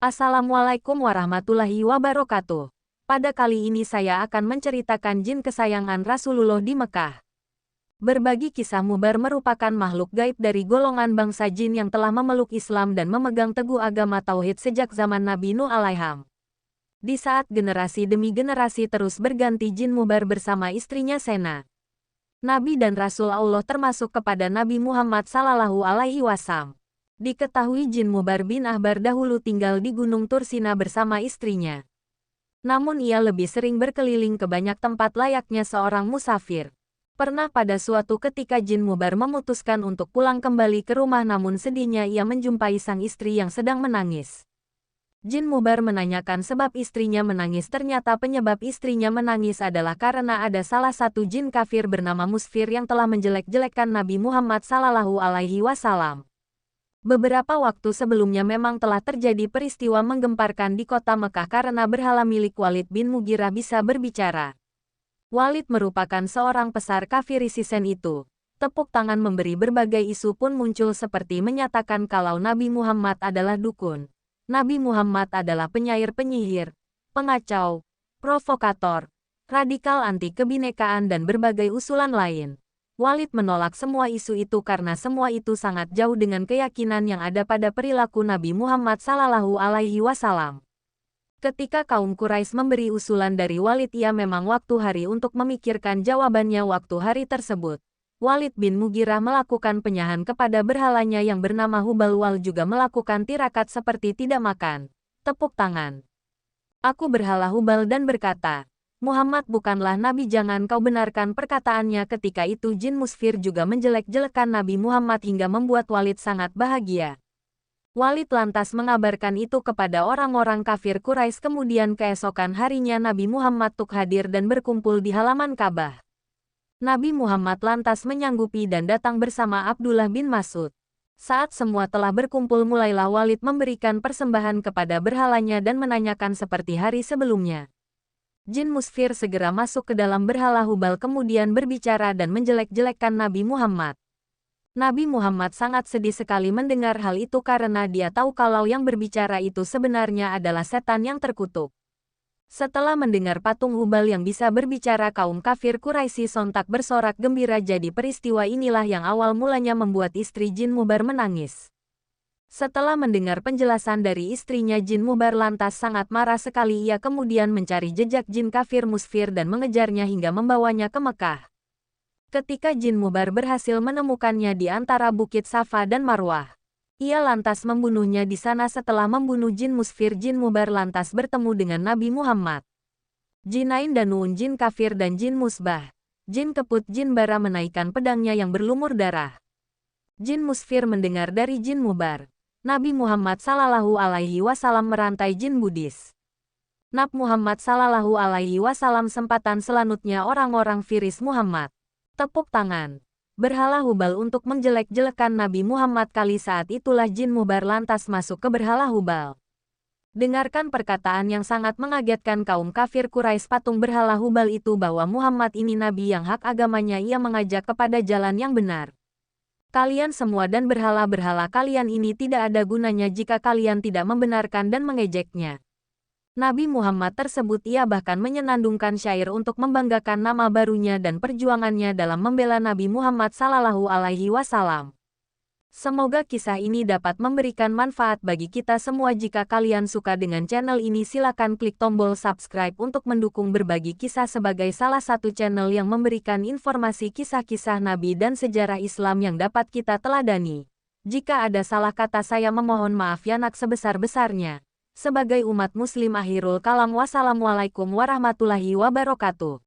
Assalamualaikum warahmatullahi wabarakatuh. Pada kali ini saya akan menceritakan jin kesayangan Rasulullah di Mekah. Berbagi kisah Mubar merupakan makhluk gaib dari golongan bangsa jin yang telah memeluk Islam dan memegang teguh agama Tauhid sejak zaman Nabi Nuh alaiham. Di saat generasi demi generasi terus berganti, jin Mubar bersama istrinya Sena, Nabi dan Rasul Allah termasuk kepada Nabi Muhammad Sallallahu Alaihi Wasallam. Diketahui jin Mubar bin Ahbar dahulu tinggal di Gunung Tursina bersama istrinya. Namun ia lebih sering berkeliling ke banyak tempat layaknya seorang musafir. Pernah pada suatu ketika jin Mubar memutuskan untuk pulang kembali ke rumah, namun sedihnya ia menjumpai sang istri yang sedang menangis. Jin Mubar menanyakan sebab istrinya menangis. Ternyata penyebab istrinya menangis adalah karena ada salah satu jin kafir bernama Musfir yang telah menjelek-jelekkan Nabi Muhammad Sallallahu Alaihi Wasallam. Beberapa waktu sebelumnya memang telah terjadi peristiwa menggemparkan di kota Mekah karena berhala milik Walid bin Mughirah bisa berbicara. Walid merupakan seorang pesar kafir Isisen itu. Tepuk tangan memberi berbagai isu pun muncul seperti menyatakan kalau Nabi Muhammad adalah dukun. Nabi Muhammad adalah penyair-penyihir, pengacau, provokator, radikal anti kebinekaan dan berbagai usulan lain. Walid menolak semua isu itu karena semua itu sangat jauh dengan keyakinan yang ada pada perilaku Nabi Muhammad Sallallahu Alaihi Wasallam. Ketika kaum Quraisy memberi usulan dari Walid, ia memang waktu hari untuk memikirkan jawabannya. Waktu hari tersebut, Walid bin Mughirah melakukan penyahan kepada berhalanya yang bernama Hubal. Wal juga melakukan tirakat seperti tidak makan, tepuk tangan. Aku berhala Hubal dan berkata, Muhammad bukanlah Nabi, jangan kau benarkan perkataannya. Ketika itu jin Musfir juga menjelek-jelekan Nabi Muhammad hingga membuat Walid sangat bahagia. Walid lantas mengabarkan itu kepada orang-orang kafir Quraisy. Kemudian keesokan harinya Nabi Muhammad hadir dan berkumpul di halaman Ka'bah. Nabi Muhammad lantas menyanggupi dan datang bersama Abdullah bin Mas'ud. Saat semua telah berkumpul, mulailah Walid memberikan persembahan kepada berhalanya dan menanyakan seperti hari sebelumnya. Jin Musfir segera masuk ke dalam berhala Hubal kemudian berbicara dan menjelek-jelekkan Nabi Muhammad. Nabi Muhammad sangat sedih sekali mendengar hal itu karena dia tahu kalau yang berbicara itu sebenarnya adalah setan yang terkutuk. Setelah mendengar patung Hubal yang bisa berbicara, kaum kafir Quraisy sontak bersorak gembira. Jadi peristiwa inilah yang awal mulanya membuat istri jin Mubar menangis. Setelah mendengar penjelasan dari istrinya, jin Mubar lantas sangat marah sekali. Ia kemudian mencari jejak jin kafir Musfir dan mengejarnya hingga membawanya ke Mekah. Ketika jin Mubar berhasil menemukannya di antara Bukit Safa dan Marwah, ia lantas membunuhnya di sana. Setelah membunuh jin Musfir, jin Mubar lantas bertemu dengan Nabi Muhammad. Jin Ain dan Nun, jin kafir, dan jin Musbah, jin keput, jin bara menaikkan pedangnya yang berlumur darah. Jin Musfir mendengar dari jin Mubar, Nabi Muhammad Sallallahu Alaihi Wasallam merantai jin Budis. Nabi Muhammad Sallallahu Alaihi Wasallam sempatan selanjutnya orang-orang Firis Muhammad. Tepuk tangan. Berhala Hubal untuk menjelek-jelekan Nabi Muhammad. Kali saat itulah jin Mubar lantas masuk ke berhala Hubal. Dengarkan perkataan yang sangat mengagetkan kaum kafir Quraisy. Patung berhala Hubal itu bahwa Muhammad ini nabi yang hak agamanya ia mengajak kepada jalan yang benar. Kalian semua dan berhala-berhala kalian ini tidak ada gunanya jika kalian tidak membenarkan dan mengejeknya. Nabi Muhammad tersebut ia bahkan menyenandungkan syair untuk membanggakan nama barunya dan perjuangannya dalam membela Nabi Muhammad Sallallahu Alaihi Wasallam. Semoga kisah ini dapat memberikan manfaat bagi kita semua. Jika kalian suka dengan channel ini, silakan klik tombol subscribe untuk mendukung Berbagi Kisah sebagai salah satu channel yang memberikan informasi kisah-kisah Nabi dan sejarah Islam yang dapat kita teladani. Jika ada salah kata, saya memohon maaf yang sebesar-besarnya. Sebagai umat muslim, akhirul kalam, wassalamualaikum warahmatullahi wabarakatuh.